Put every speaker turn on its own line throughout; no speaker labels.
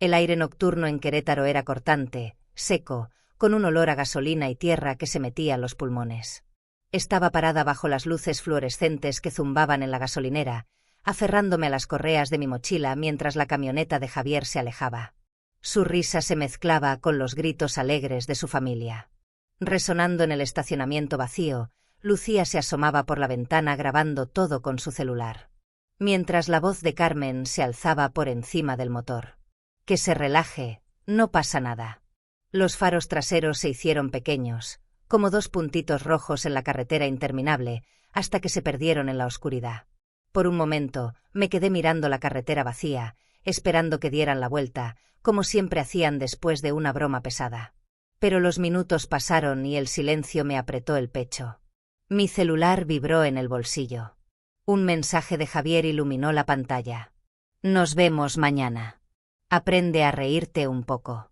El aire nocturno en Querétaro era cortante, seco, con un olor a gasolina y tierra que se metía a los pulmones. Estaba parada bajo las luces fluorescentes que zumbaban en la gasolinera, aferrándome a las correas de mi mochila mientras la camioneta de Javier se alejaba. Su risa se mezclaba con los gritos alegres de su familia. Resonando en el estacionamiento vacío, Lucía se asomaba por la ventana grabando todo con su celular. Mientras la voz de Carmen se alzaba por encima del motor. Que se relaje, no pasa nada. Los faros traseros se hicieron pequeños, como dos puntitos rojos en la carretera interminable, hasta que se perdieron en la oscuridad. Por un momento, me quedé mirando la carretera vacía, esperando que dieran la vuelta, como siempre hacían después de una broma pesada. Pero los minutos pasaron y el silencio me apretó el pecho. Mi celular vibró en el bolsillo. Un mensaje de Javier iluminó la pantalla. Nos vemos mañana. Aprende a reírte un poco.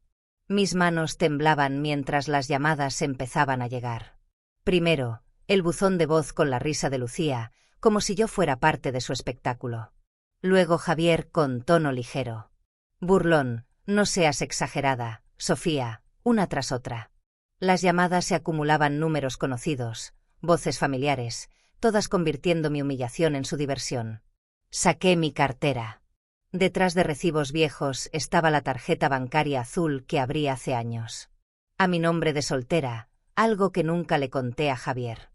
Mis manos temblaban mientras las llamadas empezaban a llegar. Primero, el buzón de voz con la risa de Lucía, como si yo fuera parte de su espectáculo. Luego Javier con tono ligero. Burlón, no seas exagerada, Sofía, una tras otra. Las llamadas se acumulaban números conocidos, voces familiares, todas convirtiendo mi humillación en su diversión. Saqué mi cartera. Detrás de recibos viejos estaba la tarjeta bancaria azul que abrí hace años. A mi nombre de soltera, algo que nunca le conté a Javier.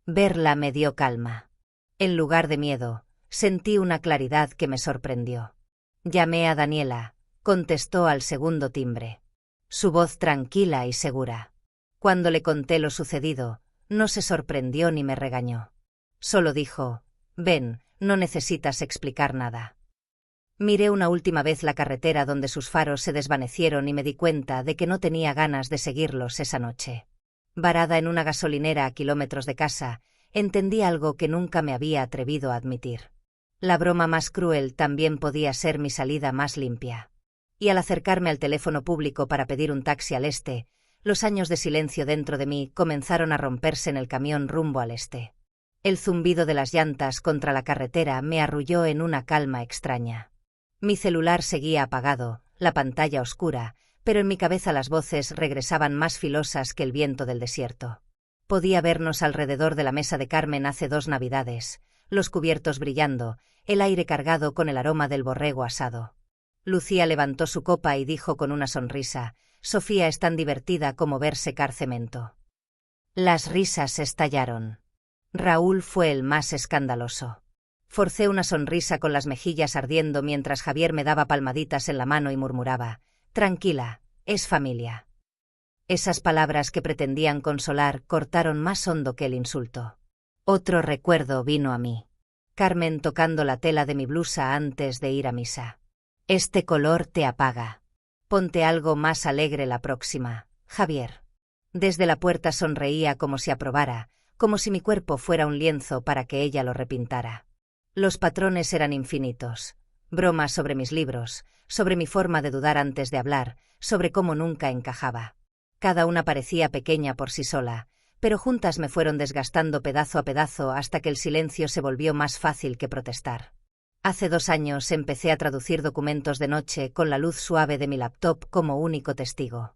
Verla me dio calma. En lugar de miedo, sentí una claridad que me sorprendió. Llamé a Daniela, contestó al segundo timbre. Su voz tranquila y segura. Cuando le conté lo sucedido, no se sorprendió ni me regañó. Solo dijo, ven, no necesitas explicar nada. Miré una última vez la carretera donde sus faros se desvanecieron y me di cuenta de que no tenía ganas de seguirlos esa noche. Varada en una gasolinera a kilómetros de casa, entendí algo que nunca me había atrevido a admitir. La broma más cruel también podía ser mi salida más limpia. Y al acercarme al teléfono público para pedir un taxi al este, los años de silencio dentro de mí comenzaron a romperse en el camión rumbo al este. El zumbido de las llantas contra la carretera me arrulló en una calma extraña. Mi celular seguía apagado, la pantalla oscura, pero en mi cabeza las voces regresaban más filosas que el viento del desierto. Podía vernos alrededor de la mesa de Carmen hace 2 navidades, los cubiertos brillando, el aire cargado con el aroma del borrego asado. Lucía levantó su copa y dijo con una sonrisa, Sofía es tan divertida como ver secar cemento. Las risas estallaron. Raúl fue el más escandaloso. Forcé una sonrisa con las mejillas ardiendo mientras Javier me daba palmaditas en la mano y murmuraba, tranquila, es familia. Esas palabras que pretendían consolar cortaron más hondo que el insulto. Otro recuerdo vino a mí. Carmen tocando la tela de mi blusa antes de ir a misa. Este color te apaga. Ponte algo más alegre la próxima, Javier. Desde la puerta sonreía como si aprobara, como si mi cuerpo fuera un lienzo para que ella lo repintara. Los patrones eran infinitos. Bromas sobre mis libros, sobre mi forma de dudar antes de hablar, sobre cómo nunca encajaba. Cada una parecía pequeña por sí sola, pero juntas me fueron desgastando pedazo a pedazo hasta que el silencio se volvió más fácil que protestar. Hace 2 años empecé a traducir documentos de noche con la luz suave de mi laptop como único testigo.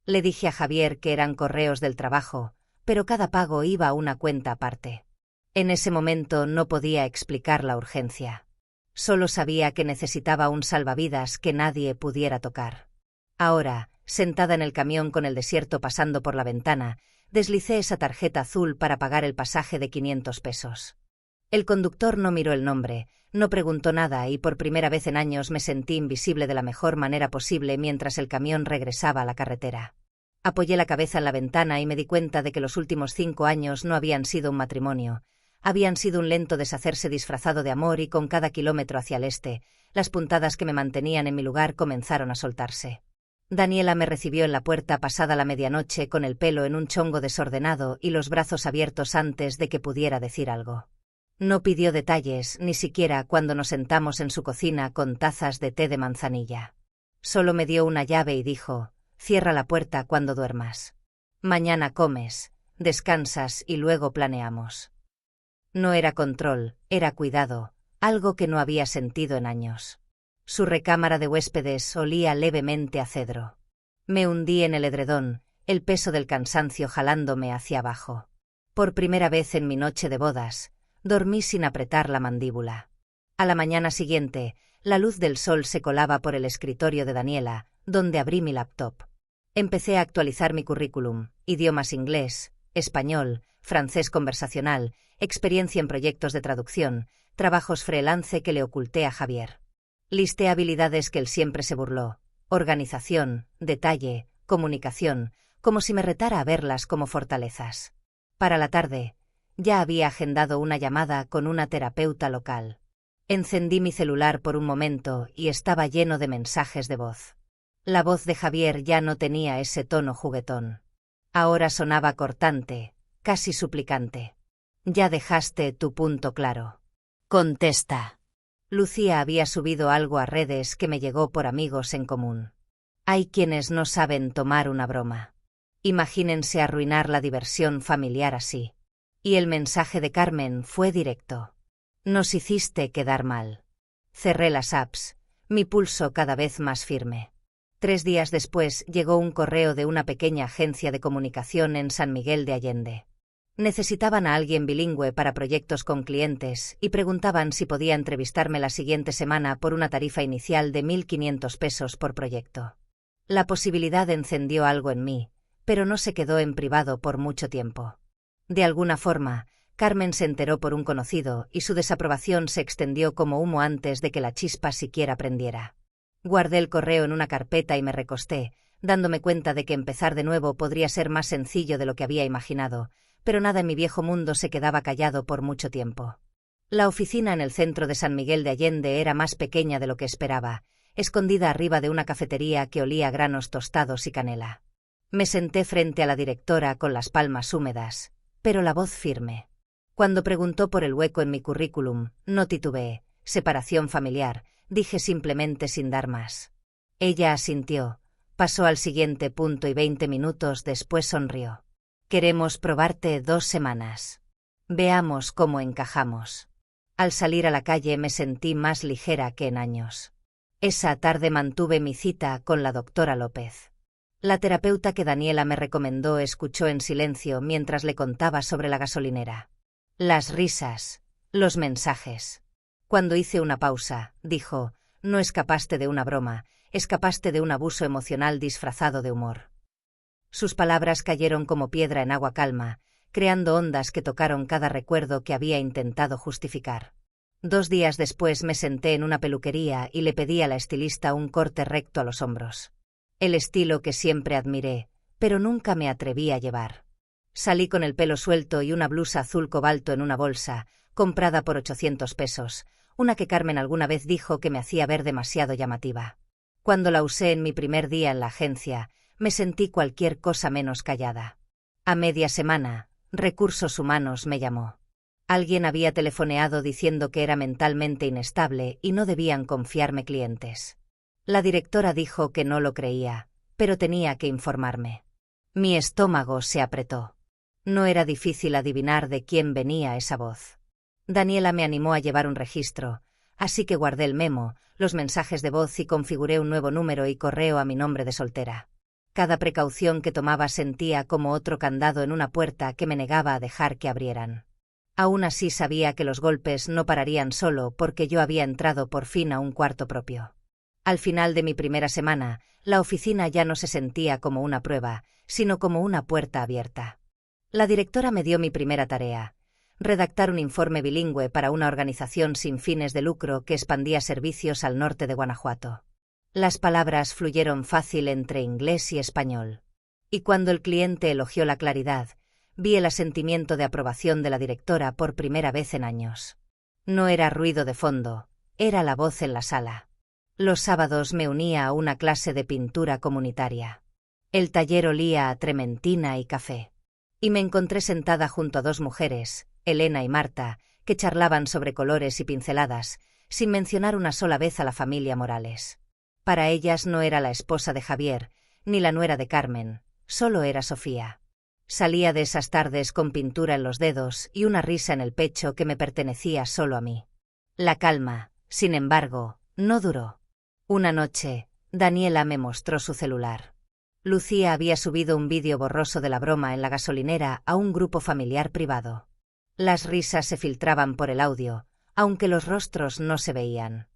Le dije a Javier que eran correos del trabajo, pero cada pago iba a una cuenta aparte. En ese momento no podía explicar la urgencia. Solo sabía que necesitaba un salvavidas que nadie pudiera tocar. Ahora, sentada en el camión con el desierto pasando por la ventana, deslicé esa tarjeta azul para pagar el pasaje de 500 pesos. El conductor no miró el nombre, no preguntó nada y por primera vez en años me sentí invisible de la mejor manera posible mientras el camión regresaba a la carretera. Apoyé la cabeza en la ventana y me di cuenta de que los últimos 5 años no habían sido un matrimonio. Habían sido un lento deshacerse disfrazado de amor y con cada kilómetro hacia el este, las puntadas que me mantenían en mi lugar comenzaron a soltarse. Daniela me recibió en la puerta pasada la medianoche con el pelo en un chongo desordenado y los brazos abiertos antes de que pudiera decir algo. No pidió detalles, ni siquiera cuando nos sentamos en su cocina con tazas de té de manzanilla. Solo me dio una llave y dijo, cierra la puerta cuando duermas. Mañana comes, descansas y luego planeamos. No era control, era cuidado, algo que no había sentido en años. Su recámara de huéspedes olía levemente a cedro. Me hundí en el edredón, el peso del cansancio jalándome hacia abajo. Por primera vez en mi noche de bodas, dormí sin apretar la mandíbula. A la mañana siguiente, la luz del sol se colaba por el escritorio de Daniela, donde abrí mi laptop. Empecé a actualizar mi currículum, idiomas inglés, español, francés conversacional, experiencia en proyectos de traducción, trabajos freelance que le oculté a Javier. Listé habilidades que él siempre se burló: organización, detalle, comunicación, como si me retara a verlas como fortalezas. Para la tarde, ya había agendado una llamada con una terapeuta local. Encendí mi celular por un momento y estaba lleno de mensajes de voz. La voz de Javier ya no tenía ese tono juguetón. Ahora sonaba cortante, casi suplicante. «Ya dejaste tu punto claro. Contesta». Lucía había subido algo a redes que me llegó por amigos en común. Hay quienes no saben tomar una broma. Imagínense arruinar la diversión familiar así. Y el mensaje de Carmen fue directo. Nos hiciste quedar mal. Cerré las apps, mi pulso cada vez más firme. 3 días después llegó un correo de una pequeña agencia de comunicación en San Miguel de Allende. Necesitaban a alguien bilingüe para proyectos con clientes y preguntaban si podía entrevistarme la siguiente semana por una tarifa inicial de 1.500 pesos por proyecto. La posibilidad encendió algo en mí, pero no se quedó en privado por mucho tiempo. De alguna forma, Carmen se enteró por un conocido y su desaprobación se extendió como humo antes de que la chispa siquiera prendiera. Guardé el correo en una carpeta y me recosté, dándome cuenta de que empezar de nuevo podría ser más sencillo de lo que había imaginado, pero nada en mi viejo mundo se quedaba callado por mucho tiempo. La oficina en el centro de San Miguel de Allende era más pequeña de lo que esperaba, escondida arriba de una cafetería que olía a granos tostados y canela. Me senté frente a la directora con las palmas húmedas, pero la voz firme. Cuando preguntó por el hueco en mi currículum, no titubeé. Separación familiar, dije simplemente sin dar más. Ella asintió, pasó al siguiente punto y 20 minutos después sonrió. Queremos probarte 2 semanas. Veamos cómo encajamos. Al salir a la calle me sentí más ligera que en años. Esa tarde mantuve mi cita con la doctora López. La terapeuta que Daniela me recomendó escuchó en silencio mientras le contaba sobre la gasolinera. Las risas, los mensajes. Cuando hice una pausa, dijo: no escapaste de una broma, escapaste de un abuso emocional disfrazado de humor. Sus palabras cayeron como piedra en agua calma, creando ondas que tocaron cada recuerdo que había intentado justificar. 2 días después me senté en una peluquería y le pedí a la estilista un corte recto a los hombros. El estilo que siempre admiré, pero nunca me atreví a llevar. Salí con el pelo suelto y una blusa azul cobalto en una bolsa, comprada por 800 pesos, una que Carmen alguna vez dijo que me hacía ver demasiado llamativa. Cuando la usé en mi primer día en la agencia, me sentí cualquier cosa menos callada. A media semana, Recursos Humanos me llamó. Alguien había telefoneado diciendo que era mentalmente inestable y no debían confiarme clientes. La directora dijo que no lo creía, pero tenía que informarme. Mi estómago se apretó. No era difícil adivinar de quién venía esa voz. Daniela me animó a llevar un registro, así que guardé el memo, los mensajes de voz y configuré un nuevo número y correo a mi nombre de soltera. Cada precaución que tomaba sentía como otro candado en una puerta que me negaba a dejar que abrieran. Aún así sabía que los golpes no pararían solo porque yo había entrado por fin a un cuarto propio. Al final de mi primera semana, la oficina ya no se sentía como una prueba, sino como una puerta abierta. La directora me dio mi primera tarea: redactar un informe bilingüe para una organización sin fines de lucro que expandía servicios al norte de Guanajuato. Las palabras fluyeron fácil entre inglés y español. Y cuando el cliente elogió la claridad, vi el asentimiento de aprobación de la directora por primera vez en años. No era ruido de fondo, era la voz en la sala. Los sábados me unía a una clase de pintura comunitaria. El taller olía a trementina y café. Y me encontré sentada junto a 2 mujeres, Elena y Marta, que charlaban sobre colores y pinceladas, sin mencionar una sola vez a la familia Morales. Para ellas no era la esposa de Javier, ni la nuera de Carmen, solo era Sofía. Salía de esas tardes con pintura en los dedos y una risa en el pecho que me pertenecía solo a mí. La calma, sin embargo, no duró. Una noche, Daniela me mostró su celular. Lucía había subido un vídeo borroso de la broma en la gasolinera a un grupo familiar privado. Las risas se filtraban por el audio, aunque los rostros no se veían.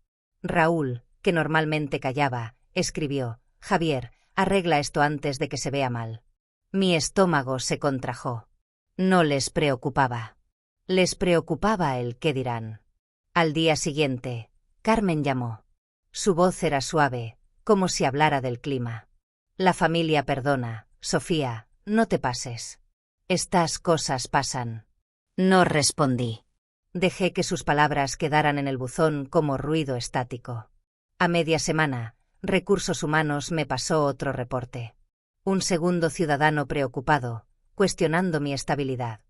Raúl, que normalmente callaba, escribió: «Javier, arregla esto antes de que se vea mal». Mi estómago se contrajo. No les preocupaba. Les preocupaba el qué dirán. Al día siguiente, Carmen llamó. Su voz era suave, como si hablara del clima. «La familia perdona, Sofía, no te pases. Estas cosas pasan». No respondí. Dejé que sus palabras quedaran en el buzón como ruido estático. A media semana, Recursos Humanos me pasó otro reporte. Un segundo ciudadano preocupado, cuestionando mi estabilidad.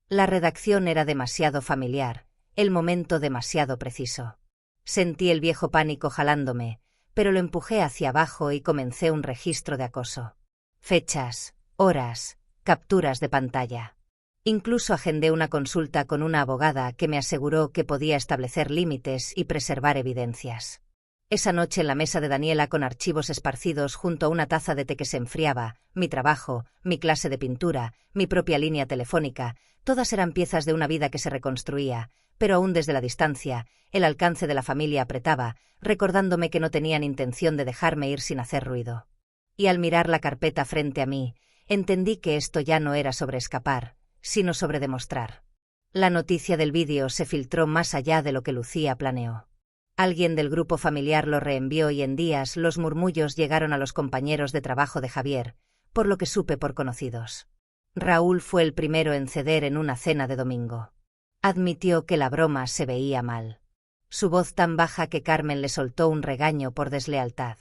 La redacción era demasiado familiar, el momento demasiado preciso. Sentí el viejo pánico jalándome, pero lo empujé hacia abajo y comencé un registro de acoso. Fechas, horas, capturas de pantalla. Incluso agendé una consulta con una abogada que me aseguró que podía establecer límites y preservar evidencias. Esa noche en la mesa de Daniela, con archivos esparcidos junto a una taza de té que se enfriaba, mi trabajo, mi clase de pintura, mi propia línea telefónica, todas eran piezas de una vida que se reconstruía, pero aún desde la distancia, el alcance de la familia apretaba, recordándome que no tenían intención de dejarme ir sin hacer ruido. Y al mirar la carpeta frente a mí, entendí que esto ya no era sobre escapar, sino sobre demostrar. La noticia del vídeo se filtró más allá de lo que Lucía planeó. Alguien del grupo familiar lo reenvió y en días los murmullos llegaron a los compañeros de trabajo de Javier, por lo que supe por conocidos. Raúl fue el primero en ceder en una cena de domingo. Admitió que la broma se veía mal. Su voz tan baja que Carmen le soltó un regaño por deslealtad.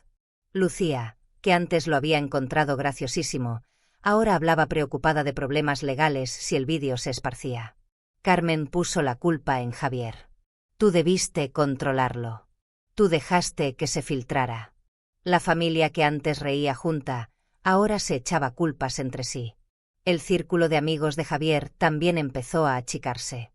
Lucía, que antes lo había encontrado graciosísimo, ahora hablaba preocupada de problemas legales si el vídeo se esparcía. Carmen puso la culpa en Javier. Tú debiste controlarlo. Tú dejaste que se filtrara. La familia que antes reía junta, ahora se echaba culpas entre sí. El círculo de amigos de Javier también empezó a achicarse.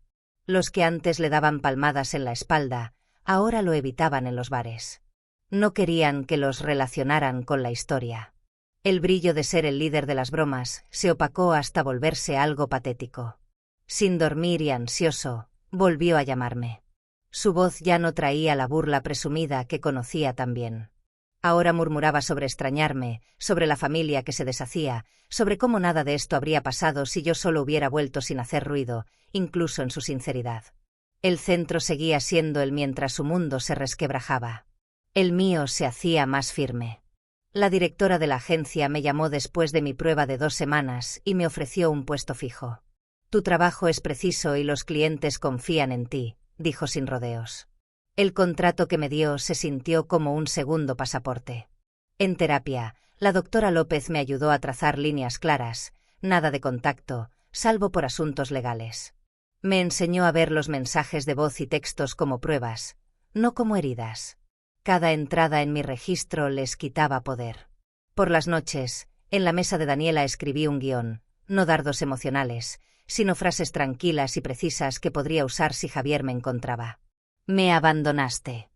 Los que antes le daban palmadas en la espalda, ahora lo evitaban en los bares. No querían que los relacionaran con la historia. El brillo de ser el líder de las bromas se opacó hasta volverse algo patético. Sin dormir y ansioso, volvió a llamarme. Su voz ya no traía la burla presumida que conocía tan bien. Ahora murmuraba sobre extrañarme, sobre la familia que se deshacía, sobre cómo nada de esto habría pasado si yo solo hubiera vuelto sin hacer ruido, incluso en su sinceridad. El centro seguía siendo él mientras su mundo se resquebrajaba. El mío se hacía más firme. La directora de la agencia me llamó después de mi prueba de 2 semanas y me ofreció un puesto fijo. Tu trabajo es preciso y los clientes confían en ti, dijo sin rodeos. El contrato que me dio se sintió como un segundo pasaporte. En terapia, la doctora López me ayudó a trazar líneas claras, nada de contacto, salvo por asuntos legales. Me enseñó a ver los mensajes de voz y textos como pruebas, no como heridas. Cada entrada en mi registro les quitaba poder. Por las noches, en la mesa de Daniela escribí un guión, no dardos emocionales, sino frases tranquilas y precisas que podría usar si Javier me encontraba. Me abandonaste.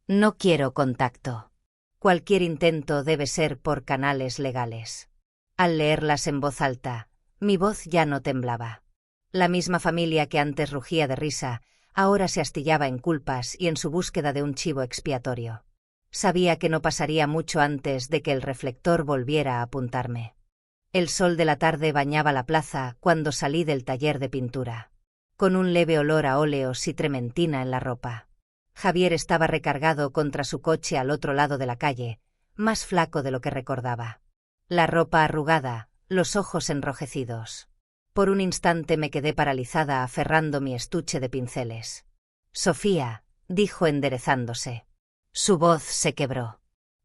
No quiero contacto. Cualquier intento debe ser por canales legales. Al leerlas en voz alta, mi voz ya no temblaba. La misma familia que antes rugía de risa, ahora se astillaba en culpas y en su búsqueda de un chivo expiatorio. Sabía que no pasaría mucho antes de que el reflector volviera a apuntarme. El sol de la tarde bañaba la plaza cuando salí del taller de pintura, con un leve olor a óleos y trementina en la ropa. Javier estaba recargado contra su coche al otro lado de la calle, más flaco de lo que recordaba. La ropa arrugada, los ojos enrojecidos. Por un instante me quedé paralizada aferrando mi estuche de pinceles. Sofía, dijo enderezándose. Su voz se quebró.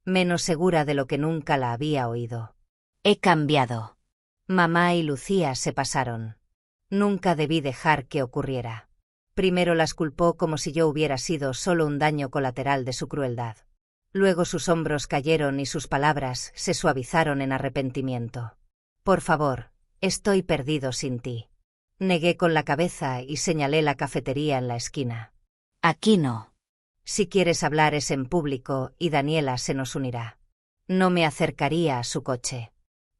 Menos segura de lo que nunca la había oído. He cambiado. Mamá y Lucía se pasaron. Nunca debí dejar que ocurriera. Primero las culpó como si yo hubiera sido solo un daño colateral de su crueldad. Luego sus hombros cayeron y sus palabras se suavizaron en arrepentimiento. Por favor, estoy perdido sin ti. Negué con la cabeza y señalé la cafetería en la esquina. Aquí no. Si quieres hablar es en público y Daniela se nos unirá. No me acercaría a su coche.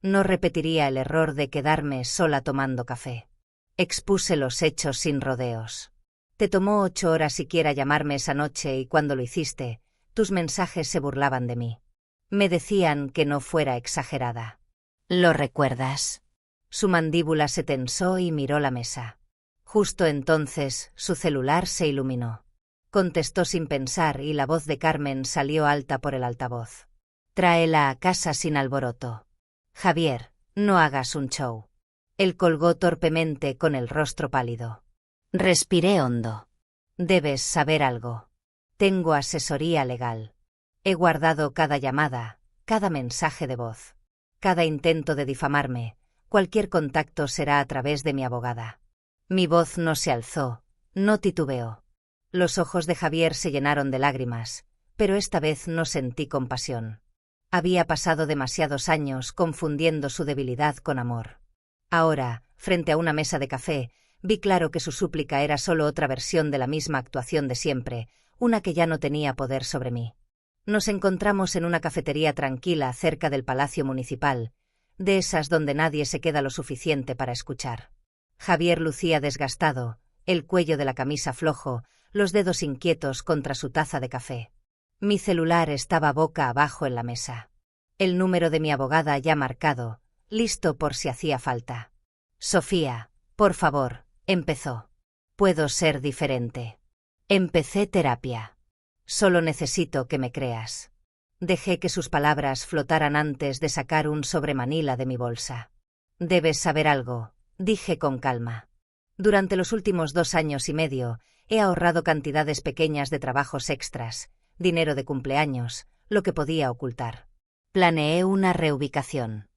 No repetiría el error de quedarme sola tomando café. Expuse los hechos sin rodeos. Te tomó 8 horas siquiera llamarme esa noche y cuando lo hiciste, tus mensajes se burlaban de mí. Me decían que no fuera exagerada. ¿Lo recuerdas? Su mandíbula se tensó y miró la mesa. Justo entonces, su celular se iluminó. Contestó sin pensar y la voz de Carmen salió alta por el altavoz. Tráela a casa sin alboroto. Javier, no hagas un show. Él colgó torpemente con el rostro pálido. Respiré hondo. Debes saber algo. Tengo asesoría legal. He guardado cada llamada, cada mensaje de voz, cada intento de difamarme. Cualquier contacto será a través de mi abogada. Mi voz no se alzó, no titubeó. Los ojos de Javier se llenaron de lágrimas, pero esta vez no sentí compasión. Había pasado demasiados años confundiendo su debilidad con amor. Ahora, frente a una mesa de café, vi claro que su súplica era solo otra versión de la misma actuación de siempre, una que ya no tenía poder sobre mí. Nos encontramos en una cafetería tranquila cerca del Palacio Municipal, de esas donde nadie se queda lo suficiente para escuchar. Javier lucía desgastado, el cuello de la camisa flojo, los dedos inquietos contra su taza de café. Mi celular estaba boca abajo en la mesa. El número de mi abogada ya marcado, listo por si hacía falta. Sofía, por favor, empezó. Puedo ser diferente. Empecé terapia. Solo necesito que me creas. Dejé que sus palabras flotaran antes de sacar un sobremanila de mi bolsa. Debes saber algo, dije con calma. Durante los últimos 2 años y medio, he ahorrado cantidades pequeñas de trabajos extras, dinero de cumpleaños, lo que podía ocultar. Planeé una reubicación.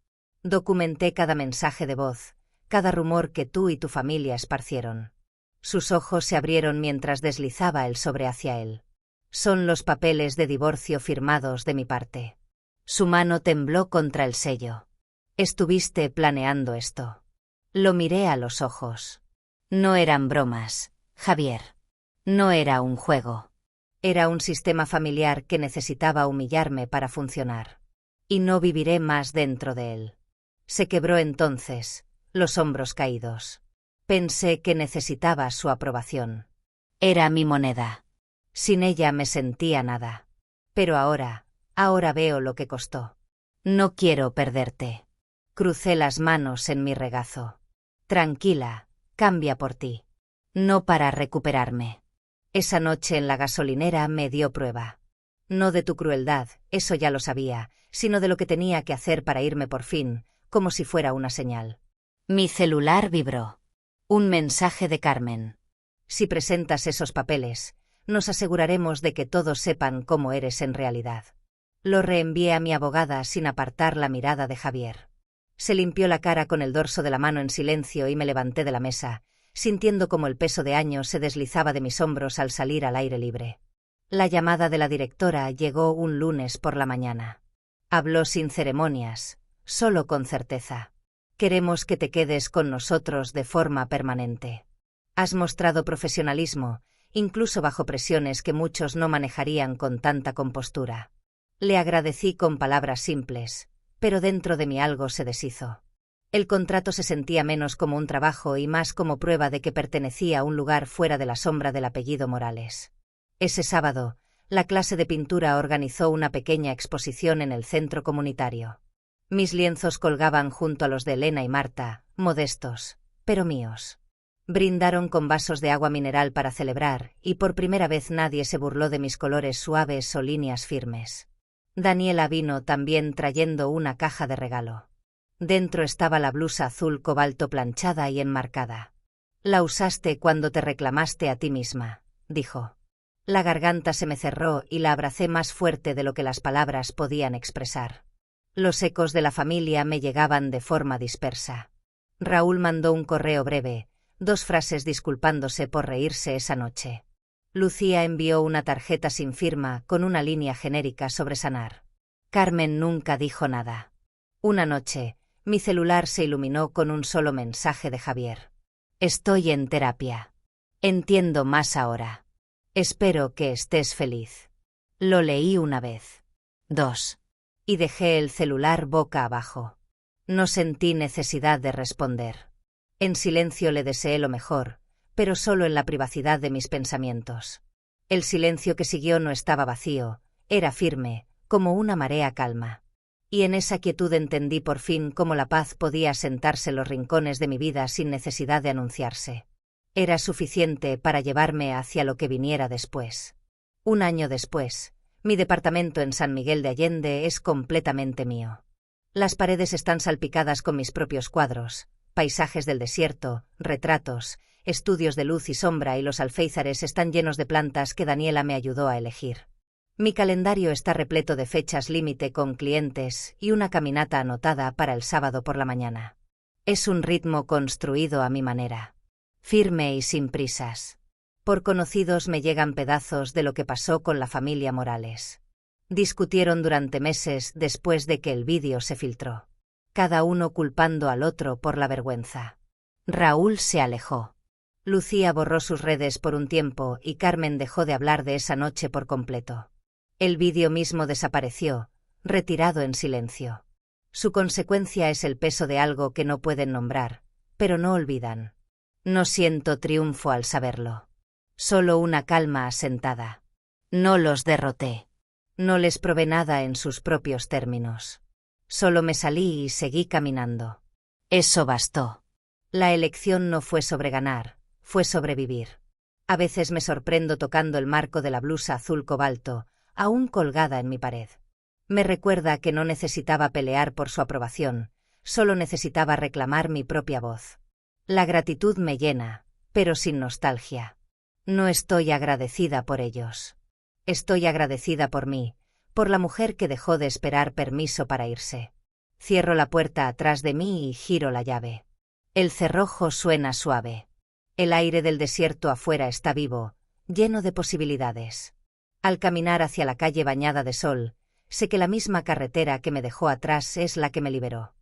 Documenté cada mensaje de voz, cada rumor que tú y tu familia esparcieron. Sus ojos se abrieron mientras deslizaba el sobre hacia él. Son los papeles de divorcio firmados de mi parte. Su mano tembló contra el sello. Estuviste planeando esto. Lo miré a los ojos. No eran bromas, Javier. No era un juego. Era un sistema familiar que necesitaba humillarme para funcionar. Y no viviré más dentro de él. Se quebró entonces, los hombros caídos. Pensé que necesitaba su aprobación. Era mi moneda. Sin ella me sentía nada. Pero ahora veo lo que costó. No quiero perderte. Crucé las manos en mi regazo. Tranquila, cambia por ti. No para recuperarme. Esa noche en la gasolinera me dio prueba. No de tu crueldad, eso ya lo sabía, sino de lo que tenía que hacer para irme por fin, como si fuera una señal. Mi celular vibró. Un mensaje de Carmen. Si presentas esos papeles, nos aseguraremos de que todos sepan cómo eres en realidad. Lo reenvié a mi abogada sin apartar la mirada de Javier. Se limpió la cara con el dorso de la mano en silencio y me levanté de la mesa, sintiendo como el peso de años se deslizaba de mis hombros al salir al aire libre. La llamada de la directora llegó un lunes por la mañana. Habló sin ceremonias, solo con certeza. Queremos que te quedes con nosotros de forma permanente. Has mostrado profesionalismo, incluso bajo presiones que muchos no manejarían con tanta compostura. Le agradecí con palabras simples, pero dentro de mí algo se deshizo. El contrato se sentía menos como un trabajo y más como prueba de que pertenecía a un lugar fuera de la sombra del apellido Morales. Ese sábado, la clase de pintura organizó una pequeña exposición en el centro comunitario. Mis lienzos colgaban junto a los de Elena y Marta, modestos, pero míos. Brindaron con vasos de agua mineral para celebrar, y por primera vez nadie se burló de mis colores suaves o líneas firmes. Daniela vino también trayendo una caja de regalo. Dentro estaba la blusa azul cobalto planchada y enmarcada. La usaste cuando te reclamaste a ti misma, dijo. La garganta se me cerró y la abracé más fuerte de lo que las palabras podían expresar. Los ecos de la familia me llegaban de forma dispersa. Raúl mandó un correo breve, 2 frases disculpándose por reírse esa noche. Lucía envió una tarjeta sin firma con una línea genérica sobre sanar. Carmen nunca dijo nada. Una noche, mi celular se iluminó con un solo mensaje de Javier. Estoy en terapia. Entiendo más ahora. Espero que estés feliz. Lo leí una vez. 2. Y dejé el celular boca abajo. No sentí necesidad de responder. En silencio le deseé lo mejor, pero solo en la privacidad de mis pensamientos. El silencio que siguió no estaba vacío, era firme, como una marea calma. Y en esa quietud entendí por fin cómo la paz podía asentarse en los rincones de mi vida sin necesidad de anunciarse. Era suficiente para llevarme hacia lo que viniera después. Un año después, mi departamento en San Miguel de Allende es completamente mío. Las paredes están salpicadas con mis propios cuadros, paisajes del desierto, retratos, estudios de luz y sombra, y los alféizares están llenos de plantas que Daniela me ayudó a elegir. Mi calendario está repleto de fechas límite con clientes y una caminata anotada para el sábado por la mañana. Es un ritmo construido a mi manera. Firme y sin prisas. Por conocidos me llegan pedazos de lo que pasó con la familia Morales. Discutieron durante meses después de que el vídeo se filtró. Cada uno culpando al otro por la vergüenza. Raúl se alejó. Lucía borró sus redes por un tiempo y Carmen dejó de hablar de esa noche por completo. El vídeo mismo desapareció, retirado en silencio. Su consecuencia es el peso de algo que no pueden nombrar, pero no olvidan. No siento triunfo al saberlo. Solo una calma asentada. No los derroté. No les probé nada en sus propios términos. Solo me salí y seguí caminando. Eso bastó. La elección no fue sobre ganar, fue sobrevivir. A veces me sorprendo tocando el marco de la blusa azul cobalto, aún colgada en mi pared. Me recuerda que no necesitaba pelear por su aprobación, solo necesitaba reclamar mi propia voz. La gratitud me llena, pero sin nostalgia. No estoy agradecida por ellos. Estoy agradecida por mí, por la mujer que dejó de esperar permiso para irse. Cierro la puerta atrás de mí y giro la llave. El cerrojo suena suave. El aire del desierto afuera está vivo, lleno de posibilidades. Al caminar hacia la calle bañada de sol, sé que la misma carretera que me dejó atrás es la que me liberó.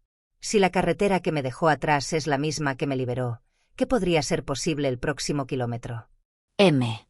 Si la carretera que me dejó atrás es la misma que me liberó, ¿qué podría ser posible el próximo kilómetro? M.